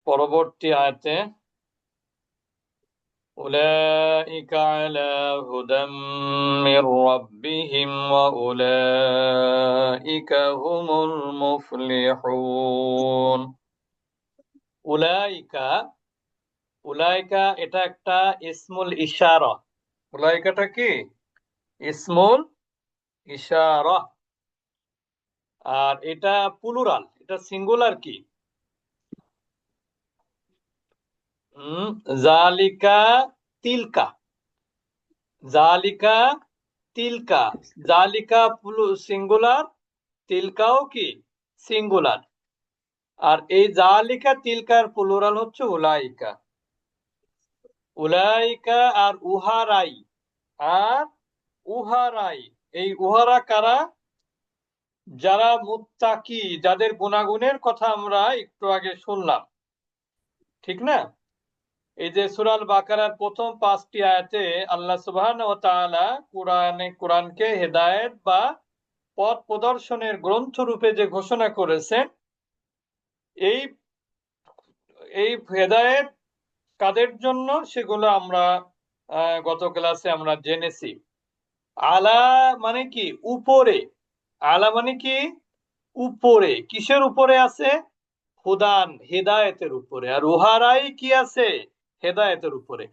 পরবর্তী আয়াতে উলাইকা আলা হুদাম মির রাব্বিহিম ওয়া উলাইকা হুমুল মুফলিহুন। উলাইকা উলাইকা এটা একটা ইসমুল ইশারা। উলাইকাটা কি? ইসমুল ইশারা। আর এটা প্লুরাল, এটা সিঙ্গুলার কি? জালিকা তিলকা। জালিকা তিলকা। জালিকা সিঙ্গুলার, তিলকাও কি সিঙ্গুলার। আর এই জালিকা তিলকার প্লুরাল হচ্ছে উলাইকা। উলাইকা আর উহারাই। আর উহারাই, এই উহারা কারা? যারা মুত্তাকি, যাদের গুণাগুণের কথা আমরা একটু আগে শুনলাম, ঠিক না? এই যে সূরা আল বাকারার প্রথম 5টি আয়াতে আল্লাহ সুবহানাহু ওয়া তাআলা কোরআনকে হেদায়েত বা পথ প্রদর্শনের গ্রন্থ রূপে যে ঘোষণা করেছেন, এই এই হেদায়েত কাদের জন্য সেগুলো আমরা গত ক্লাসে আমরা জেনেছি। আলা মানে কি? উপরে। আলা মানে কি? উপরে। কিসের উপরে আছে? হুদান, হেদায়েতের উপরে। আর উহারাই কি আছে? হেদায়েতের উপরে।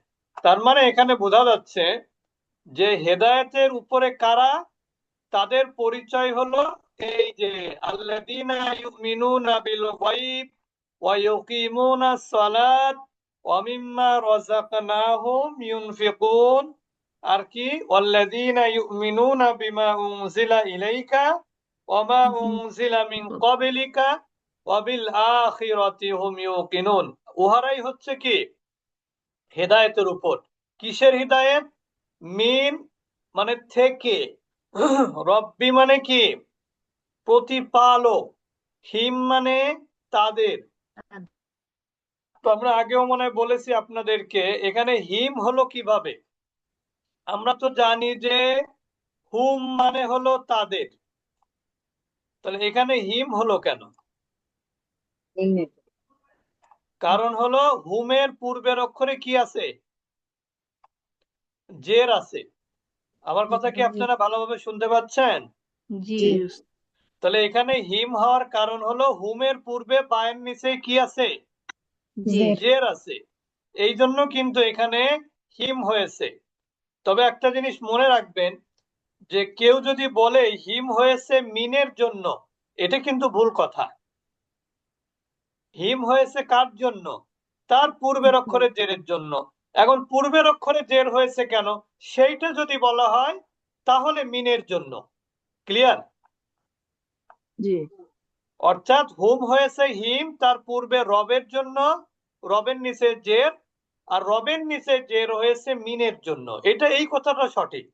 তার মানে এখানে বোঝা যাচ্ছে যে হেদায়েতের উপরে কারা, তাদের পরিচয় হলো এই যে আল্লাযীনা ইউমিনুনা বিল গায়ব ওয়া ইউকিমুনাস সালাত ওয়া মিম্মা রাযাকনাহুম ইউনফিকুন। আর কি? ওয়াল্লাযীনা ইউমিনুনা বিমা উনজিলা ইলাইকা ওয়া মা উনজিলা মিন ক্বাবলিকা ওয়া বিল আখিরাতি হুম ইউকিনুন। উহারাই হচ্ছে কি? হেদায়েতের উপর। কিসের হিদায়েত? মিন মানে থেকে, রব্বি মানে কি? প্রতিপালক, হিম মানে তাদের। তো আমরা আগেও মনে হয় বলেছি আপনাদেরকে, এখানে হিম হলো কিভাবে। আমরা তো জানি যে হুম মানে হলো তাদের, তাহলে এখানে হিম হলো কেন? কারণ হলো হুমের পূর্বের অক্ষরে কি আছে? জের আছে। আমার কথা কি আপনারা ভালোভাবে শুনতে পাচ্ছেন? জি। তাহলে এখানে হিম হওয়ার কারণ হলো হুমের পূর্বে পায়ের নিচে কি আছে? জি। জের আছে। এই জন্য কিন্তু এখানে হিম হয়েছে। তবে একটা জিনিস মনে রাখবেন, যে কেউ যদি বলে হিম হয়েছে মিনের জন্য, এটা কিন্তু ভুল কথা। হিম হয়েছে কার জন্য? তার পূর্বের অক্ষরে জেরের জন্য। এখন পূর্বের অক্ষরে জের হয়েছে কেন, সেইটা যদি বলা হয় তাহলে মিনের জন্য। ক্লিয়ার? জি। অর্থাৎ হুম হয়েছে হিম, তার পূর্বে রবের জন্য, রবের নিচে জের, আর রবের নিচে জের হয়েছে মিনের জন্য। এটা এই কথাটা সঠিক,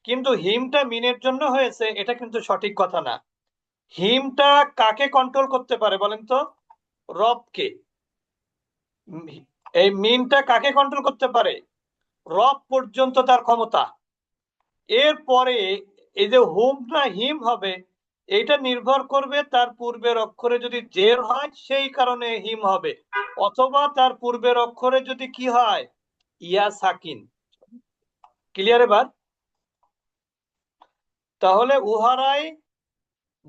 কিন্তু হিমটা মিনের জন্য হয়েছে এটা কিন্তু সঠিক কথা না। হিমটা কাকে কন্ট্রোল করতে পারে বলেন তো? রবকে। এই মিনটা কাকে কন্ট্রোল করতে পারে? রব পর্যন্ত তার ক্ষমতা। এরপরে এই যে হুম না হিম হবে, এটা নির্ভর করবে তার পূর্বের অক্ষরে যদি জের হয় সেই কারণে হিম হবে, অথবা তার পূর্বের অক্ষরে যদি কি হয়, ইয়া সাকিন। ক্লিয়ার এবার? তাহলে উহারাই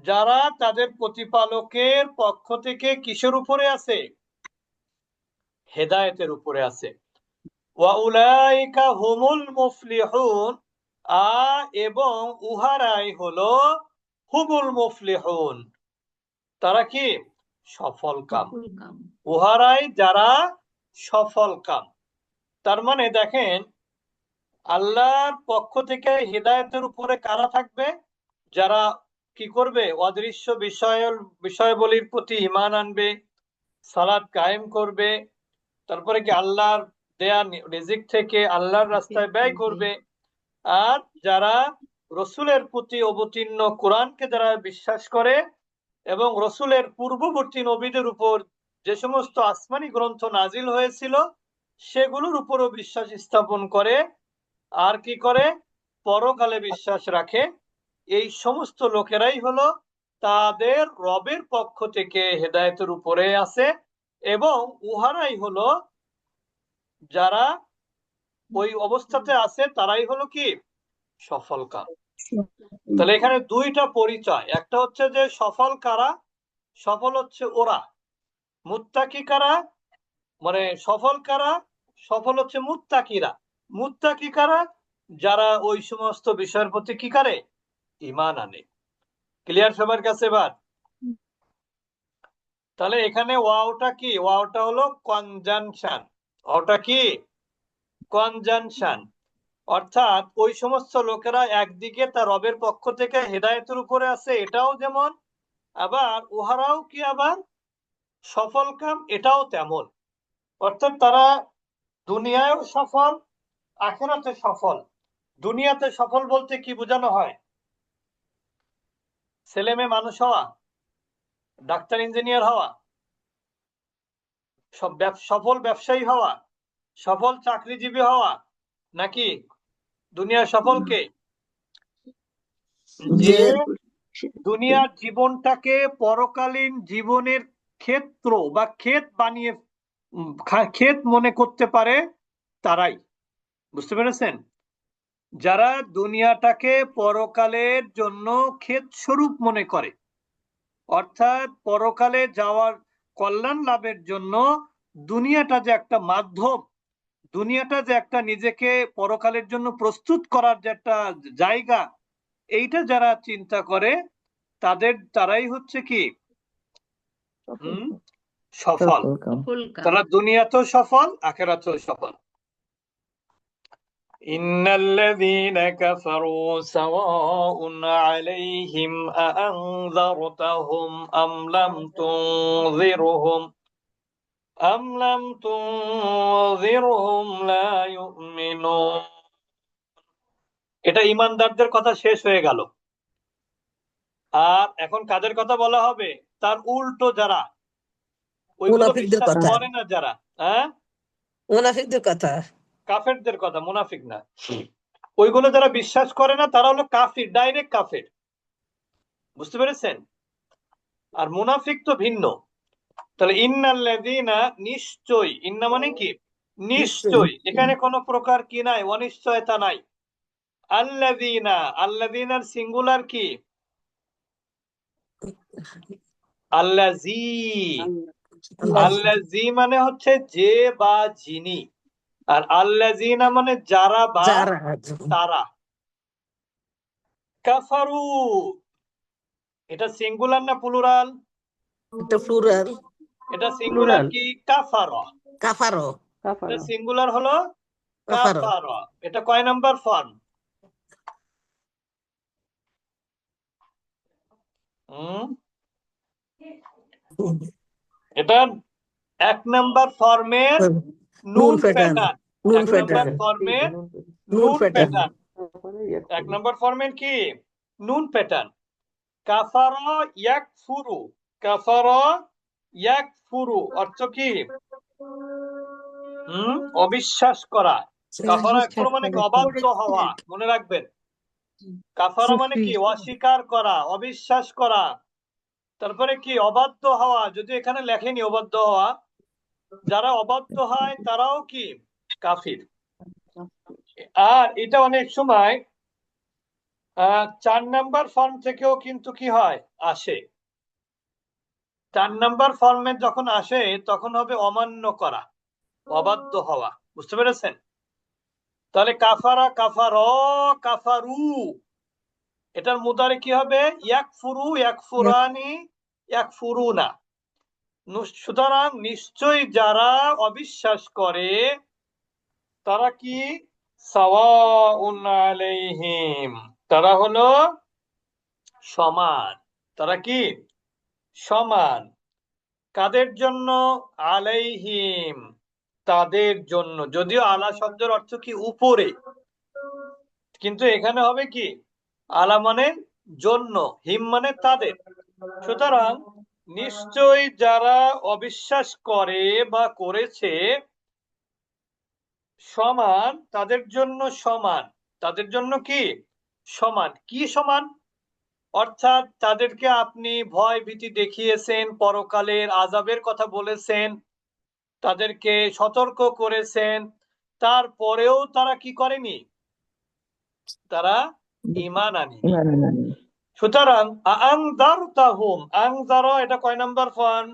যারা তাদের প্রতিপালকের পক্ষ থেকে কিসের উপরে আছে? হেদায়েতের উপরে আছে। ওয়া উলাইকা হুমুল মুফলিহুন। এবং উহারাই হলো হুমুল মুফলিহুন। তারা কি? সফল কাম। উহারাই যারা সফল কাম। তার মানে দেখেন, আল্লাহর পক্ষ থেকে হিদায়তের উপরে কারা থাকবে? যারা কি করবে? অদৃশ্য বিষয়বলির প্রতি ঈমান আনবে, সালাত কায়েম করবে, তারপরে কি আল্লাহর দেয়া রিজিক থেকে আল্লাহর রাস্তায় ব্যয় করবে। আর যারা রসুলের প্রতি অবতীর্ণ কোরআনকে যারা বিশ্বাস করে এবং রসুলের পূর্ববর্তী নবীদের উপর যে সমস্ত আসমানি গ্রন্থ নাজিল হয়েছিল সেগুলোর উপরও বিশ্বাস স্থাপন করে, আর কি করে? পরকালে বিশ্বাস রাখে। এই সমস্ত লোকেরাই হলো তাদের রবের পক্ষ থেকে হেদায়েতের উপরে আছে এবং উহারাই হলো যারা ওই অবস্থাতে আছে তারাই হলো কি সফল কাম। তাহলে এখানে দুইটা পরিচয়, একটা হচ্ছে যে সফল কারা, সফল হচ্ছে ওরা। মুত্তাকি কারা, মানে সফল কারা, সফল হচ্ছে মুত্তাকিরা। মুত্তাকি কারা, যারা ওই সমস্ত বিষয়ের প্রতি কি করে ঈমান আনে। ক্লিয়ার সবার কাছে এবার? তাহলে এখানে ওয়াওটা কি, ওয়াওটা হলো কনজাংশন। ওয়াওটা কি কনজাংশন, অর্থাৎ ওই সমস্ত লোকেরা একদিকে তার রবের পক্ষ থেকে হেদায়েতের উপরে আছে, এটাও যেমন, আবার উহারাও কি আবার সফল কাম, এটাও তেমন। অর্থাৎ তারা দুনিয়ায়ও সফল, আখিরাতে সফল। দুনিয়াতে সফল বলতে কি বোঝানো হয়? ছেলে মেয়ে মানুষ হওয়া, ডাক্তার ইঞ্জিনিয়ার হওয়া, সফল ব্যবসায়ী হওয়া, সফল চাকরিজীবী হওয়া, নাকি দুনিয়ার সফলকে যে দুনিয়ার জীবনটাকে পরকালীন জীবনের ক্ষেত্র বা ক্ষেত বানিয়ে ক্ষেত মনে করতে পারে তারাই। বুঝতে পেরেছেন? যারা দুনিয়াটাকে পরকালের জন্য ক্ষেত স্বরূপ মনে করে, অর্থাৎ পরকালে যাওয়ার কল্যাণ লাভের জন্য দুনিয়াটা যে একটা মাধ্যম, দুনিয়াটা যে একটা নিজেকে পরকালের জন্য প্রস্তুত করার যে একটা জায়গা, এইটা যারা চিন্তা করে তারাই হচ্ছে কি সফল। তারা দুনিয়াতেও সফল, আখিরাতেও সফল। ইন্নাল্লাযীনা কাফারু সাওয়াউন আলাইহিম আআনযারতাহুম আম লাম তুনযিরহুম লা ইউমিনুন। এটা ঈমানদারদের কথা শেষ হয়ে গেল। আর এখন কাদের কথা বলা হবে? তার উল্টো যারা ওইগুলো মুনাফিকদের বিশ্বাস কথা, করে না, যারা মুনাফিকদের কথা। কাফেরদের কথা, মুনাফিক না। ওইগুলো যারা বিশ্বাস করে না তারা হলো কাফির, ডাইরেক্ট কাফের। বুঝতে পেরেছেন? আর মুনাফিক তো ভিন্ন। তাহলে ইন্নাল্লাযীনা, নিশ্চয়, ইন্না মানে কি নিশ্চয়, এখানে কোনো প্রকার কি নাই, অনিশ্চয়তা নাই। আল্লাযীনা, আল্লাযীনার সিঙ্গুলার কি আল্লাযী। আল্লাযী মানে হচ্ছে যে বা যিনি, আর আল্লাযীনা মানে যারা বা যারা তারা। কাফারু, এটা সিঙ্গুলার না প্লুরাল? এটা প্লুরাল। এটা সিঙ্গুলার কি কাফারা, কাফারো, এটা সিঙ্গুলার হলো কাফারো। কাফারা। এটা কয় নাম্বার ফর্ম? এটা 1 নাম্বার ফর্মের নুন প্যাটার্ন। নুন 1 নাম্বার প্যাটার্ন, ফর্মের নুন নুন প্যাটার্ন। প্যাটার্ন। 1 নাম্বার ফর্মের কি নুন প্যাটার্ন। কাফারা ইয়াকফুরু, কাফারা ইয়াকফুরু অর্থ কি অবিশ্বাস করা। কাফারা ইয়াকফুরু মানে কি অবাধ্য হওয়া, মনে রাখবেন। কাফারা মানে কি অস্বীকার করা, অবিশ্বাস করা। তারপরে কি অবাধ্য হওয়া, যদি এখানে লেখেনি অবাধ্য হওয়া, যারা অবাধ্য হয় তারাও কি কাফির। আর এটা অনেক সময় 4 নাম্বার ফর্ম থেকেও কিন্তু কি হয় আসে। 4 নাম্বার ফর্মে যখন আসে তখন হবে অমান্য করা, অবাধ্য হওয়া। বুঝতে পেরেছেন? তাহলে কাফারা, কাফার, কাফারু, এটার মুদারে কি হবে ইয়াকফুরু, ইয়াকফুরানি, ইয়াকফুরুনা। সুতরাং নিশ্চয়ই যারা অবিশ্বাস করে তারা কি সাওয়াউন আলাইহিম, তারা হলো সমান। তারা কি সমান। কাদের জন্য? আলাইহিম, তাদের জন্য। যদিও আলা শব্দের অর্থ কি উপরে, কিন্তু এখানে হবে কি আলা মানে জন্য, হিম মানে তাদের। সুতরাং নিশ্চয় যারা অবিশ্বাস করে বা করেছে সমান, তাদের জন্য সমান। তাদের জন্য কি সমান? কি সমান? অর্থাৎ তাদেরকে আপনি ভয় ভীতি দেখিয়েছেন, পরকালের আযাবের কথা বলেছেন, তাদেরকে সতর্ক করেছেন, তারপরেও তারা কি করেনি? তারা ঈমান আনেনি। সুতরাং আনজারতাহুম, আনজারা এটা কয় নাম্বার ফর্ম?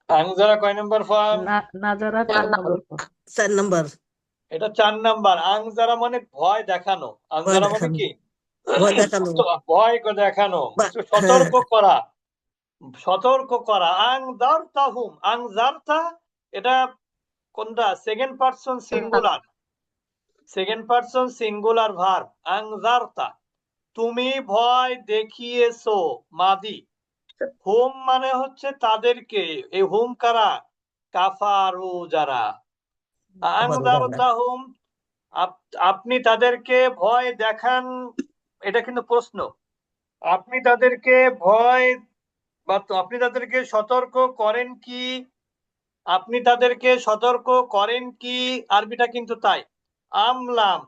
আনজারা কয় নাম্বার ফর্ম? নাজারা 4 নম্বর পর। 4 নম্বর। এটা 4 নাম্বার। আনজারা মানে ভয় দেখানো। ভয় আনজারা মানে দেখানো। কি? ভয় দেখানো। ভয় দেখানো, হ্যাঁ। সতর্ক করা, সতর্ক করা। আনজারতাহুম, আনজারতা এটা কোনটা? Second person singular, second person singular verb. আনজারতা, তুমি ভয় দেখিয়েছো, মাদি। হুম মানে হচ্ছে তাদেরকে। এই হুম কারা? কাফারু যারা। আনজারতাহুম, আপনি তাদেরকে ভয় দেখান, এটা কিন্তু প্রশ্ন। আপনি তাদেরকে ভয় বা আপনি তাদেরকে সতর্ক করেন কি? আপনি তাদেরকে সতর্ক করেন কি? আরবিটা কিন্তু তাই। আমলাম,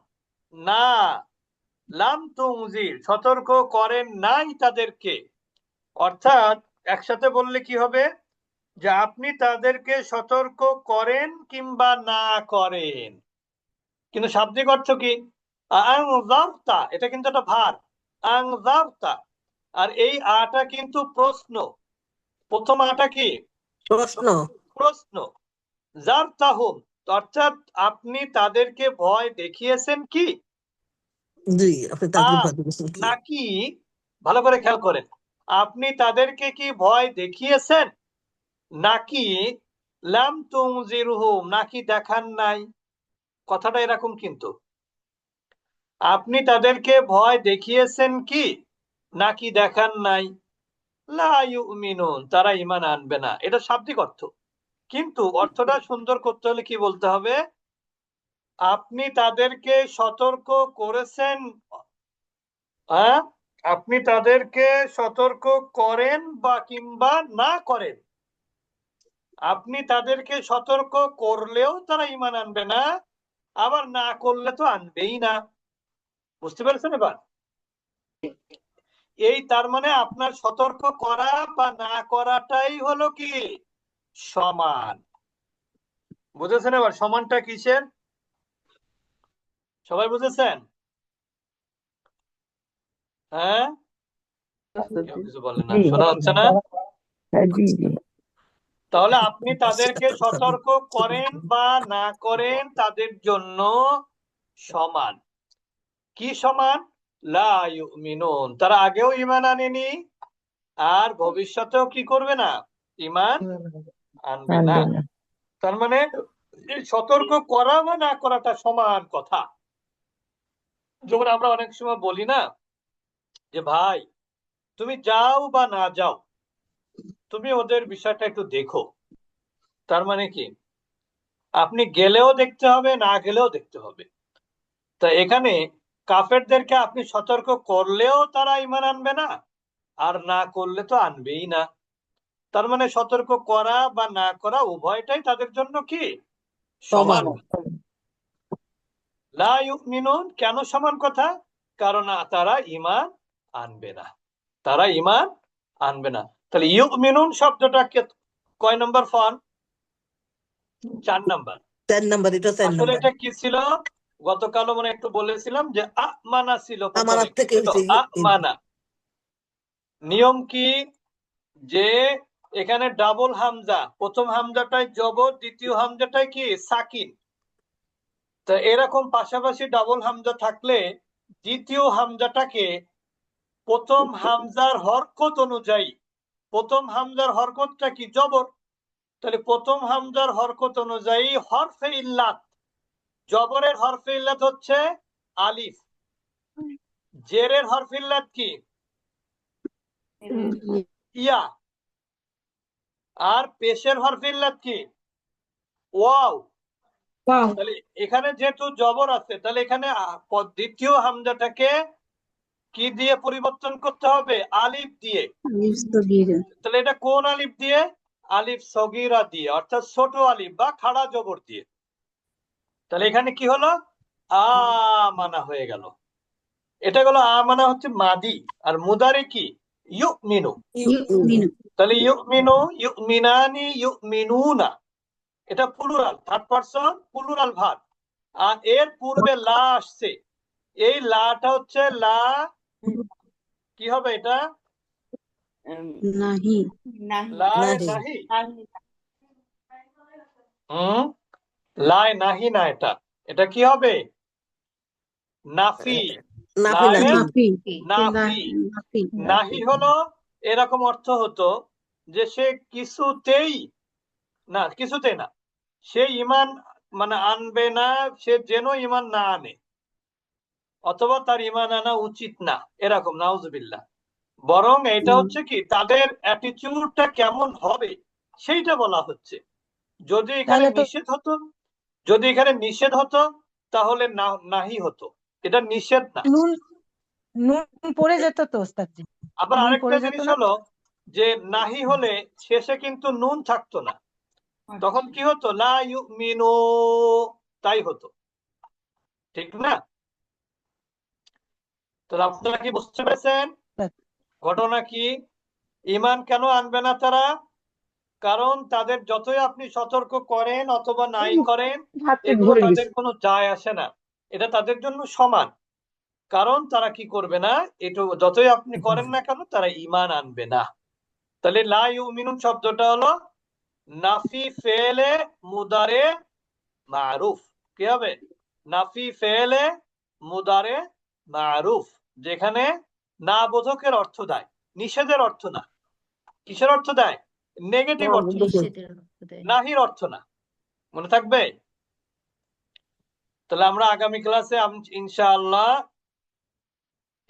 না। লাম তুনজির, সতর্ক করেন নাই তাদেরকে। অর্থাৎ একসাথে বললে কি হবে? যে আপনি তাদেরকে সতর্ক করেন কিংবা না করেন। কিন্তু শাব্দিক অর্থ কি? আনজারতা, এটা কিন্তু একটা ভার। আনজারতা, আর এই আটা কিন্তু প্রশ্ন। প্রথম আটা কি? প্রশ্ন। প্রশ্ন। জারতাহুম, অর্থাৎ আপনি তাদেরকে ভয় দেখিয়েছেন কি? জি, আপনি তাকে আর ভয় দিয়েছেন কি? নাকি, ভালো করে খেয়াল করেন, আপনি তাদেরকে কি ভয় দেখিয়েছেন নাকি লাম তুনজিরহুম, নাকি দেখান নাই। কথাটা এরকম কিন্তু। আপনি তাদেরকে ভয় দেখিয়েছেন কি নাকি দেখান নাই। লা ইউমিনুন, তারা ঈমান আনবে না, এটা শাব্দিক অর্থ। কিন্তু অর্থটা সুন্দর করতে হলে কি বলতে হবে? আপনি তাদেরকে সতর্ক করেছেন, হ্যাঁ, আপনি তাদেরকে সতর্ক করেন বা কিংবা না করেন। আপনি তাদেরকে সতর্ক করলেও তারা ঈমান আনবে না, আবার না করলে তো আনবেই না। বুঝতে পেরেছেন এবার? এই তার মানে আপনার সতর্ক করা বা না করাটাই হলো কি? সমান। বুঝেছেন এবার সমানটা কিসের? সবাই বুঝেছেন? হ্যাঁ, কেউ কিছু বলেন না, শোনা হচ্ছে না। জি জি। তাহলে আপনি তাদেরকে সতর্ক করেন বা না করেন, তাদের জন্য সমান। কি সমান? লা ইউমিনুন, তারা আগেও ঈমান আনেনি আর ভবিষ্যতেও কি করবে না? ঈমান আনবে না। তার মানে এই সতর্ক করা বা না করাটা সমান কথা। যেমন আমরা অনেক সময় বলি না যে ভাই তুমি যাও বা না যাও, তুমি ওদের বিষয়টা একটু দেখো। তার মানে কি? আপনি গেলেও দেখতে হবে, না গেলেও দেখতে হবে। তা এখানে কাফেরদেরকে আপনি সতর্ক করলেও তারা ঈমান আনবে না, আর না করলে তো আনবেই না। তার মানে সতর্ক করা বা না করা উভয়টাই তাদের জন্য কি? সমান। সমান। লা ইউমিনুন, কেন সমান কথা? কারণ তারা ঈমান আনবে না, তারা ঈমান আনবে না। তাহলে ইউমিনুন শব্দটা কয় নম্বর ফর্ম? 4 নাম্বার। 4 নম্বর, এটা 4 আসলে নম্বর। এটা কি ছিল? গতকালও মানে একটু বলেছিলাম যে আমানা ছিল প্রথমে। আমানত কি থেকে ছিল? আমানা। নিয়ম কি? যে এখানে ডাবল হামজা, প্রথম হামজাটাই জবর, দ্বিতীয় হামজাটাই কি? সাকিন। তো এরকম পাশাপাশি ডাবল হামজা থাকলে দ্বিতীয় হামজাটাকে প্রথম হামজার হরকত অনুযায়ী, প্রথম হামজার হরকতটা কি? জবর। তাহলে প্রথম হামজার হরকত অনুযায়ী হরফে ইল্লাত, জবরের হরফে ইল্লাত হচ্ছে আলিফ, জেরের হরফে ইল্লাত কি? ইয়া, আর পেশের হরফে ইল্লাত কি? ওয়াও। তাহলে এখানে যেহেতু জবর আছে, তাহলে এখানে দ্বিতীয় হামজাটাকে কি দিয়ে পরিবর্তন করতে হবে? আলিফ দিয়ে। তাহলে এটা কোন আলিফ দিয়ে? আলিফ সগীরা দিয়ে, অর্থাৎ ছোট আলিফ বা খাড়া জবর দিয়ে। তাহলে এখানে কি হলো? আমানা হয়ে গেল। এটা গেল আমানা হচ্ছে মাদি। আর মুদারে কি? ইউমিনু। ইউমিনু তাহলে ইউমিনু, ইউমিনানি, ইউমিনুনা, এটা plural, third person plural verb. আর এর পূর্বে লা আসছে, এই লাটা হচ্ছে লা, কি হবে এটা? নাহি লা নাহি। নাহি। লাই নাহি না, এটা এটা কি হবে? নাফি। নাফি লায়ে নাহি। নাফি নাফি। নাফি নাহি হলো এরকম অর্থ হতো যে সে কিছুতেই না, কিছুতেই না, সে ঈমান মানে আনবে না, সে যেন ঈমান না আনে, অথবা তার ঈমান আনা উচিত না, এরকম, নাউজুবিল্লাহ। বরং এটা হচ্ছে কি, তাদের অ্যাটিটিউডটা কেমন হবে সেইটা বলা হচ্ছে। যদি এখানে তাহলে তো নিষেধ হতো, যদি এখানে নিষেধ হতো তাহলে নাহি হতো, এটা নিষেধ না। নুন নুন পড়ে যেত তো ওস্তাদজি, আবার নুন আরেকটা পড়ে যেত জিনিস না। হলো যে নাহি হলে শেষে কিন্তু নুন থাকতো না, তখন কি হতো? লা ইউমিনু, তাই হতো, ঠিক না? তাহলে আপনারা কি বুঝতে পেরেছেন ঘটনা কি? ঈমান কেন আনবে না তারা? কারণ তাদের যতই আপনি সতর্ক করেন অথবা নাই করেন, এগুলো তাদের কোনো যায় আসে না, এটা তাদের জন্য সমান। কারণ তারা কি করবে না, এটা যতই আপনি করেন না কেন, তারা ঈমান আনবে না। তাহলে লা ইউমিনুন শব্দটা হলো নাফি ফেলে মুদারে মারুফ। কি হবে? নাফি ফেলে মুদারে মারুফ, যেখানে না বোধকের অর্থ দেয়, নিষেধের অর্থ না। কিসের অর্থ দেয়? নেগেটিভ অর্থ, নাহির অর্থ না। মনে থাকবে? তাহলে আমরা আগামী ক্লাসে ইনশাআল্লাহ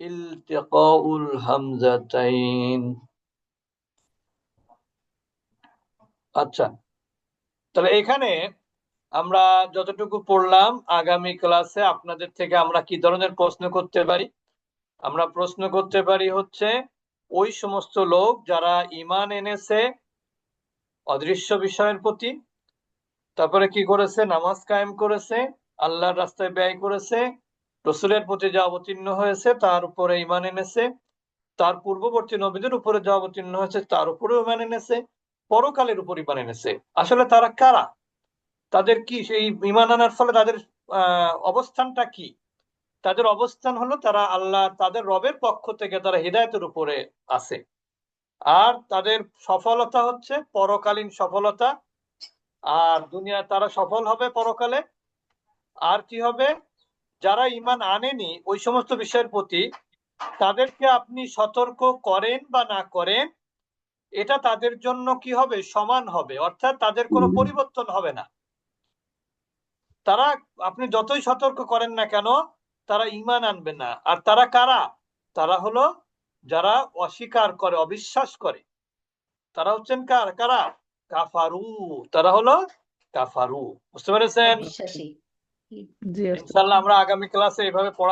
ইলতিকাউল হামজাতাইন। আচ্ছা, তাহলে এখানে আমরা যতটুকু পড়লাম, আগামী ক্লাসে আপনাদের থেকে আমরা কি ধরনের প্রশ্ন করতে পারি? আমরা প্রশ্ন করতে পারি হচ্ছে ওই সমস্ত লোক যারা ঈমান এনেছে অদৃশ্য বিষয়ের প্রতি, তারপরে কি করেছে? নামাজ কায়েম করেছে, আল্লাহর রাস্তায় ব্যয় করেছে, রসুলের প্রতি যা অবতীর্ণ হয়েছে তার উপরে ঈমান এনেছে, তার পূর্ববর্তী নবীদের উপরে যা অবতীর্ণ হয়েছে তার উপরেও ঈমান এনেছে, পরকালের উপর ঈমান এনেছে। আসলে তারা কারা? তাদের কি সেই ঈমান আনার ফলে তাদের অবস্থানটা কি? তাদের অবস্থান হলো তারা আল্লাহ, তাদের রবের পক্ষ থেকে তারা হিদায়াতের উপরে আছে। আর তাদের সফলতা হচ্ছে পরকালীন সফলতা, আর দুনিয়া তারা সফল হবে পরকালে। আর কি হবে? যারা ঈমান আনেনি ওই সমস্ত বিষয়ের প্রতি, তাদেরকে আপনি সতর্ক করেন বা না করেন, এটা তাদের জন্য কি হবে? সমান হবে, অর্থাৎ তাদের কোনো পরিবর্তন হবে না। তারা, আপনি যতই সতর্ক করেন না কেন, তারা ঈমান আনবে না। আর তারা কারা? তারা হলো যারা অস্বীকার করে, অবিশ্বাস করে, তারা হচ্ছেন কারা? কাফারু। তারা হলো কাফারু। বুঝতে পেরেছেন? বিশ্বাসী। জি ইনশাআল্লাহ আমরা আগামী ক্লাসে এভাবে পড়া